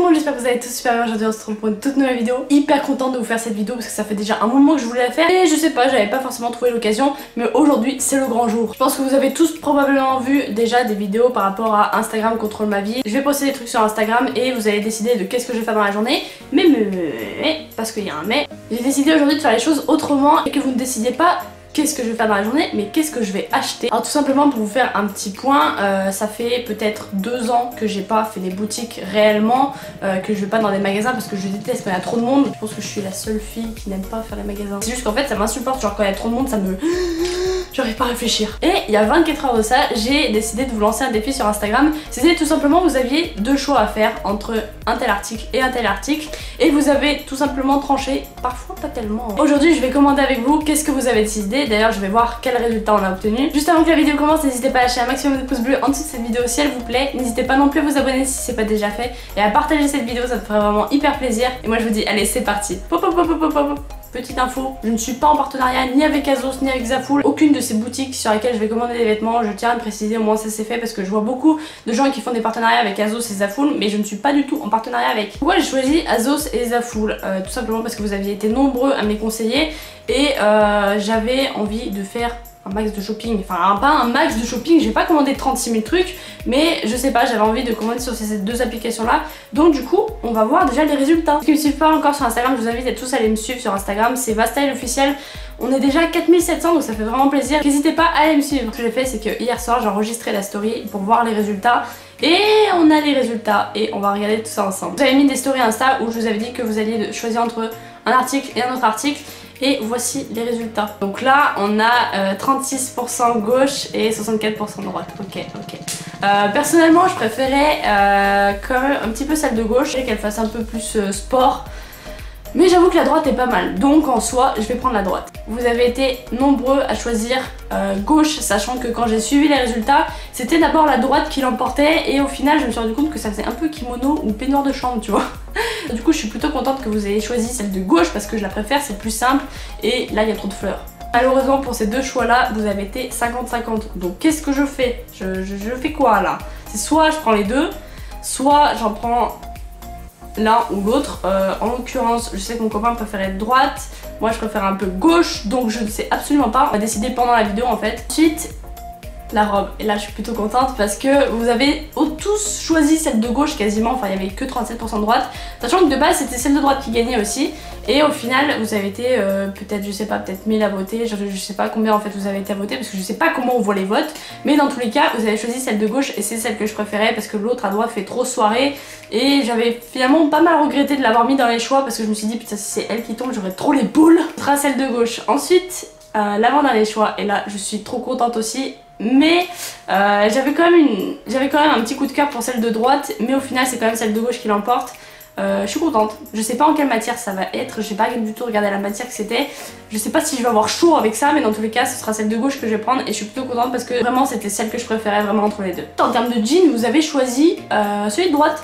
le monde, j'espère que vous allez tous super bien. Aujourd'hui on se retrouve pour une toute nouvelle vidéo. Hyper contente de vous faire cette vidéo parce que ça fait déjà un moment que je voulais la faire et je sais pas, j'avais pas forcément trouvé l'occasion, mais aujourd'hui c'est le grand jour. Je pense que vous avez tous probablement vu déjà des vidéos par rapport à Instagram contrôle ma vie. Je vais poster des trucs sur Instagram et vous allez décider de qu'est-ce que je vais faire dans la journée. Mais parce qu'il y a un mais, j'ai décidé aujourd'hui de faire les choses autrement et que vous ne décidez pas qu'est-ce que je vais faire dans la journée, mais qu'est-ce que je vais acheter. Alors tout simplement pour vous faire un petit point, ça fait peut-être 2 ans que j'ai pas fait des boutiques réellement, que je vais pas dans des magasins parce que je déteste quand il y a trop de monde. Je pense que je suis la seule fille qui n'aime pas faire les magasins. C'est juste qu'en fait ça m'insupporte, genre quand il y a trop de monde ça me... j'arrive pas à réfléchir. Et il y a 24 heures de ça, j'ai décidé de vous lancer un défi sur Instagram. C'était tout simplement, vous aviez 2 choix à faire entre un tel article et un tel article. Et vous avez tout simplement tranché, parfois pas tellement. Aujourd'hui je vais commander avec vous qu'est-ce que vous avez décidé. D'ailleurs je vais voir quel résultat on a obtenu. Juste avant que la vidéo commence, n'hésitez pas à lâcher un maximum de pouces bleus en dessous de cette vidéo si elle vous plaît. N'hésitez pas non plus à vous abonner si c'est pas déjà fait. Et à partager cette vidéo, ça me ferait vraiment hyper plaisir. Et moi je vous dis, allez c'est parti. Pop, pop, pop, pop, pop. Petite info, je ne suis pas en partenariat ni avec Azos ni avec Zaful, aucune de ces boutiques sur lesquelles je vais commander des vêtements. Je tiens à le préciser, au moins ça c'est fait parce que je vois beaucoup de gens qui font des partenariats avec Azos et Zaful, mais je ne suis pas du tout en partenariat avec. Pourquoi j'ai choisi Azos et Zaful? Tout simplement parce que vous aviez été nombreux à me les conseiller et j'avais envie de faire un max de shopping, enfin pas un max de shopping, j'ai pas commandé 36 000 trucs, mais je sais pas, j'avais envie de commander sur ces 2 applications là, donc du coup on va voir déjà les résultats. Ceux qui me suivent pas encore sur Instagram, je vous invite à tous aller me suivre sur Instagram, c'est Vastyle officiel. On est déjà 4700 donc ça fait vraiment plaisir, n'hésitez pas à aller me suivre. Ce que j'ai fait c'est que hier soir j'ai enregistré la story pour voir les résultats. Et on a les résultats et on va regarder tout ça ensemble. Vous avez mis des stories Insta où je vous avais dit que vous alliez choisir entre un article et un autre article. Et voici les résultats. Donc là on a 36% gauche et 64% droite. Ok. Personnellement je préférais quand même un petit peu celle de gauche et qu'elle fasse un peu plus sport. Mais j'avoue que la droite est pas mal, donc en soi je vais prendre la droite. Vous avez été nombreux à choisir gauche, sachant que quand j'ai suivi les résultats, c'était d'abord la droite qui l'emportait et au final je me suis rendu compte que ça faisait un peu kimono ou peignoir de chambre, tu vois. Du coup je suis plutôt contente que vous ayez choisi celle de gauche parce que je la préfère, c'est plus simple et là il y a trop de fleurs. Malheureusement pour ces 2 choix là, vous avez été 50-50. Donc qu'est-ce que je fais? Je fais quoi là? C'est soit je prends les deux, soit j'en prends l'un ou l'autre. En l'occurrence je sais que mon copain préférait droite, moi je préfère un peu gauche, donc je ne sais absolument pas, on va décider pendant la vidéo en fait. Ensuite la robe, et là je suis plutôt contente parce que vous avez tous choisi celle de gauche quasiment, enfin il n'y avait que 37% de droite, sachant que de base c'était celle de droite qui gagnait aussi, et au final vous avez été peut-être, je sais pas, peut-être 1000 à voter, je sais pas combien en fait vous avez été à voter parce que je sais pas comment on voit les votes, mais dans tous les cas vous avez choisi celle de gauche et c'est celle que je préférais parce que l'autre à droite fait trop soirée et j'avais finalement pas mal regretté de l'avoir mis dans les choix parce que je me suis dit putain si c'est elle qui tombe j'aurais trop les boules. Ce sera celle de gauche. Ensuite l'avant-dernier choix et là je suis trop contente aussi. Mais j'avais quand même un petit coup de cœur pour celle de droite, mais au final c'est quand même celle de gauche qui l'emporte. Je suis contente, je sais pas en quelle matière ça va être, j'ai pas du tout regardé la matière que c'était, je sais pas si je vais avoir chaud avec ça, mais dans tous les cas ce sera celle de gauche que je vais prendre et je suis plutôt contente parce que vraiment c'était celle que je préférais vraiment entre les deux. En termes de jean, vous avez choisi celui de droite.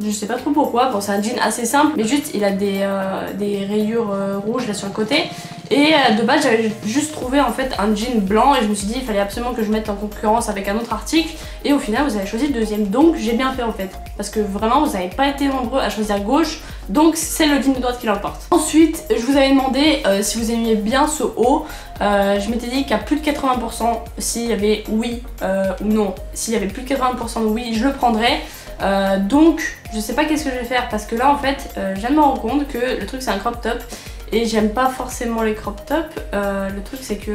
Je sais pas trop pourquoi, bon c'est un jean assez simple, mais juste il a des rayures rouges là sur le côté. Et de base j'avais juste trouvé en fait un jean blanc et je me suis dit il fallait absolument que je mette en concurrence avec un autre article. Et au final vous avez choisi le deuxième, donc j'ai bien fait en fait. Parce que vraiment vous n'avez pas été nombreux à choisir gauche, donc c'est le jean de droite qui l'emporte. Ensuite je vous avais demandé si vous aimiez bien ce haut. Je m'étais dit qu'à plus de 80% s'il y avait oui ou non, s'il y avait plus de 80% de oui je le prendrais. Donc je sais pas qu'est-ce que je vais faire parce que là en fait je viens de me rendre compte que le truc c'est un crop top et j'aime pas forcément les crop tops. Le truc c'est que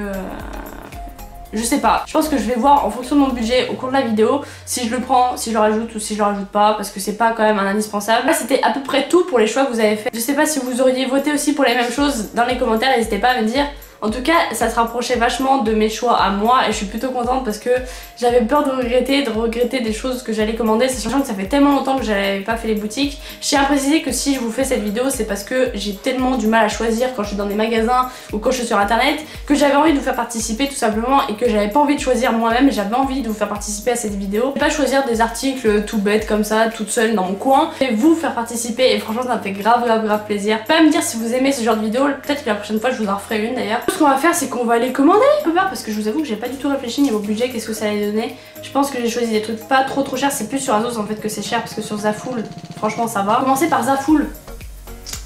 je sais pas, je pense que je vais voir en fonction de mon budget au cours de la vidéo si je le prends, si je le rajoute ou si je le rajoute pas parce que c'est pas quand même un indispensable. Là c'était à peu près tout pour les choix que vous avez fait. Je sais pas si vous auriez voté aussi pour les mêmes choses dans les commentaires, n'hésitez pas à me dire. En tout cas, ça se rapprochait vachement de mes choix à moi et je suis plutôt contente parce que j'avais peur de regretter des choses que j'allais commander, sachant que ça fait tellement longtemps que j'avais pas fait les boutiques. Je tiens à préciser que si je vous fais cette vidéo, c'est parce que j'ai tellement du mal à choisir quand je suis dans des magasins ou quand je suis sur internet que j'avais envie de vous faire participer tout simplement et que j'avais pas envie de choisir moi-même, j'avais envie de vous faire participer à cette vidéo. Je vais pas choisir des articles tout bêtes comme ça, toute seule dans mon coin, et vous faire participer et franchement ça me fait grave plaisir. Pas à me dire si vous aimez ce genre de vidéo, peut-être que la prochaine fois je vous en referai une d'ailleurs. ce qu'on va faire, c'est qu'on va les commander. Parce que je vous avoue que j'ai pas du tout réfléchi niveau budget, qu'est-ce que ça allait donner. Je pense que j'ai choisi des trucs pas trop chers. C'est plus sur Azos en fait que c'est cher, parce que sur Zaful, franchement ça va. Commencer par Zaful.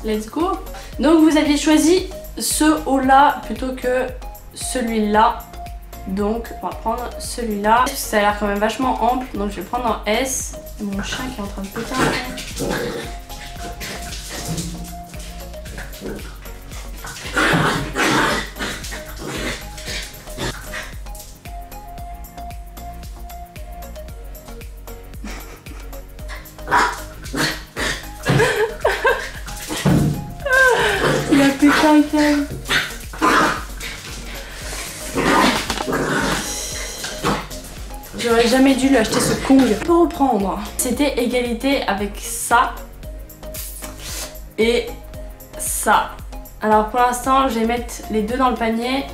Let's go. Donc vous aviez choisi ce haut là plutôt que celui-là. Donc on va prendre celui-là. Ça a l'air quand même vachement ample, donc je vais prendre en S. Mon chat qui est en train de péter un peu. Il a pété un câble. J'aurais jamais dû lui acheter ce Kong. Pour reprendre, c'était égalité avec ça et ça. Alors pour l'instant, je vais mettre les deux dans le panier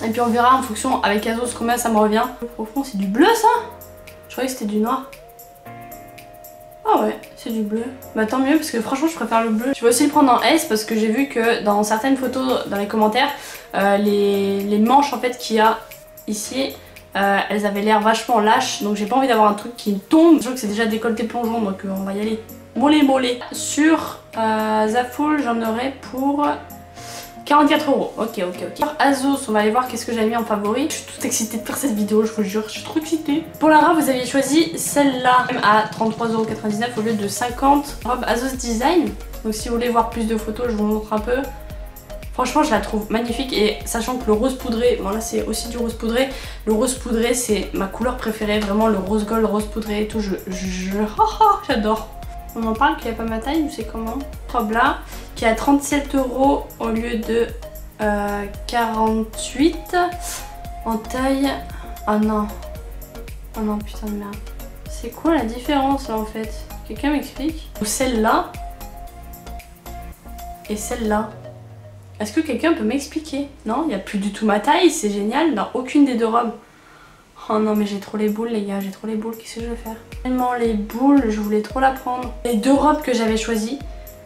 et puis on verra en fonction avec Azos combien ça me revient. Au fond, c'est du bleu ça? Je croyais que c'était du noir. Ah ouais, c'est du bleu. Bah tant mieux parce que franchement je préfère le bleu. Je vais aussi le prendre en S parce que j'ai vu que dans certaines photos dans les commentaires, les manches en fait qu'il y a ici, elles avaient l'air vachement lâches, donc j'ai pas envie d'avoir un truc qui me tombe. Je trouve que c'est déjà décolleté plongeon, donc on va y aller mollet. Sur Zaful, j'en aurai pour 44 €. Ok. Sur Azos, on va aller voir qu'est-ce que j'ai mis en favori. Je suis toute excitée de faire cette vidéo, je vous jure, je suis trop excitée. Pour la robe, vous aviez choisi celle-là à 33,99 € au lieu de 50. Robe Azos Design. Donc si vous voulez voir plus de photos, je vous montre un peu. Franchement, je la trouve magnifique et sachant que le rose poudré, bon là c'est aussi du rose poudré, le rose poudré c'est ma couleur préférée, vraiment le rose gold, rose poudré et tout, j'adore. On en parle qu'il n'y a pas ma taille ou c'est comment? Robe là, qui est à 37 € au lieu de 48 en taille. Ah non, putain de merde. C'est quoi la différence là en fait? Quelqu'un m'explique? Celle-là et celle-là. Est-ce que quelqu'un peut m'expliquer? Non, il n'y a plus du tout ma taille, c'est génial, dans aucune des deux robes. Oh non mais j'ai trop les boules les gars, j'ai trop les boules, qu'est-ce que je vais faire? Tellement les boules, je voulais trop la prendre. Les deux robes que j'avais choisies,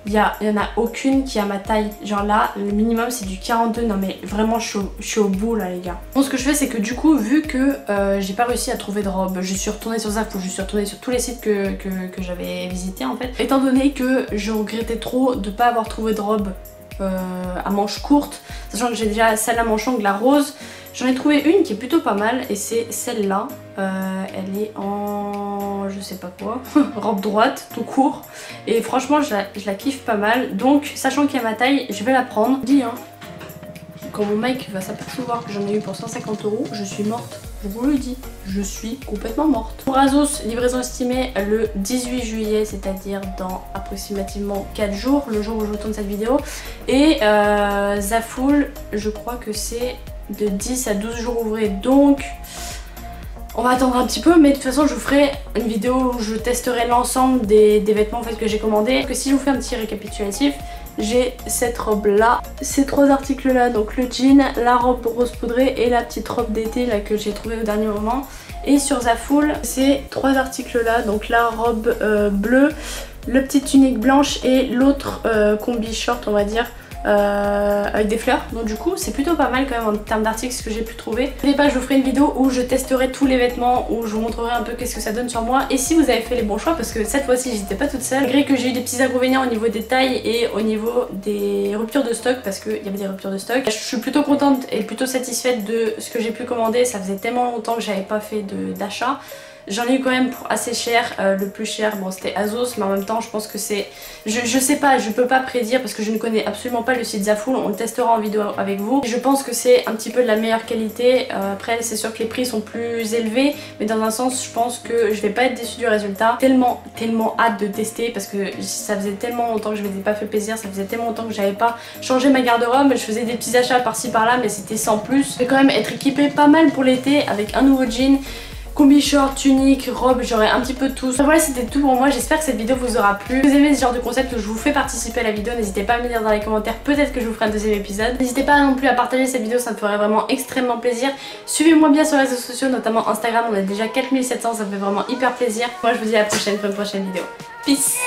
il y en a aucune qui a ma taille. Genre là, le minimum c'est du 42, non mais vraiment je suis au bout là les gars. Bon ce que je fais c'est que du coup, vu que j'ai pas réussi à trouver de robe, je suis retournée sur Zaful, je suis retournée sur tous les sites que j'avais visités en fait. Étant donné que je regrettais trop de pas avoir trouvé de robe à manches courtes, sachant que j'ai déjà celle à manches longues, la rose. J'en ai trouvé une qui est plutôt pas mal et c'est celle-là. Elle est en je sais pas quoi, robe droite, tout court. Et franchement je la kiffe pas mal. Donc sachant qu'il y a ma taille, je vais la prendre. Dis hein, quand mon mec va s'apercevoir que j'en ai eu pour 150 €, je suis morte. Je vous le dis, je suis complètement morte. Pour Azos, livraison estimée le 18 juillet, c'est-à-dire dans approximativement 4 jours, le jour où je tourne cette vidéo. Et Zaful, je crois que c'est de 10 à 12 jours ouvrés, donc on va attendre un petit peu, mais de toute façon je vous ferai une vidéo où je testerai l'ensemble des vêtements en fait, que j'ai commandés. Que si je vous fais un petit récapitulatif, j'ai cette robe là, ces trois articles là, donc le jean, la robe rose poudrée et la petite robe d'été là que j'ai trouvée au dernier moment. Et sur Zaful, ces trois articles là, donc la robe bleue, le petit tunique blanche et l'autre combi short on va dire, avec des fleurs. Donc du coup c'est plutôt pas mal quand même en termes d'articles ce que j'ai pu trouver. N'oubliez pas, je vous ferai une vidéo où je testerai tous les vêtements, où je vous montrerai un peu qu'est-ce que ça donne sur moi et si vous avez fait les bons choix, parce que cette fois-ci j'étais pas toute seule, malgré que j'ai eu des petits inconvénients au niveau des tailles et au niveau des ruptures de stock, parce qu'il y avait des ruptures de stock. Je suis plutôt contente et plutôt satisfaite de ce que j'ai pu commander. Ça faisait tellement longtemps que j'avais pas fait d'achat. J'en ai eu quand même pour assez cher, le plus cher bon c'était Azos, mais en même temps je pense que c'est, je sais pas, je peux pas prédire parce que je ne connais absolument pas le site Zaful, on le testera en vidéo avec vous. Je pense que c'est un petit peu de la meilleure qualité, après c'est sûr que les prix sont plus élevés, mais dans un sens je pense que je vais pas être déçue du résultat. Tellement hâte de tester parce que ça faisait tellement longtemps que je m'étais pas fait plaisir, ça faisait tellement longtemps que j'avais pas changé ma garde-robe, je faisais des petits achats par-ci par-là mais c'était sans plus. Je vais quand même être équipée pas mal pour l'été avec un nouveau jean, combi short, tunique, robe, j'aurai un petit peu de tout. Donc voilà, c'était tout pour moi, j'espère que cette vidéo vous aura plu. Si vous aimez ce genre de concept où je vous fais participer à la vidéo, n'hésitez pas à me dire dans les commentaires, peut-être que je vous ferai un deuxième épisode. N'hésitez pas non plus à partager cette vidéo, ça me ferait vraiment extrêmement plaisir. Suivez-moi bien sur les réseaux sociaux, notamment Instagram, on a déjà 4700, ça me fait vraiment hyper plaisir. Moi je vous dis à la prochaine pour une prochaine vidéo. Peace.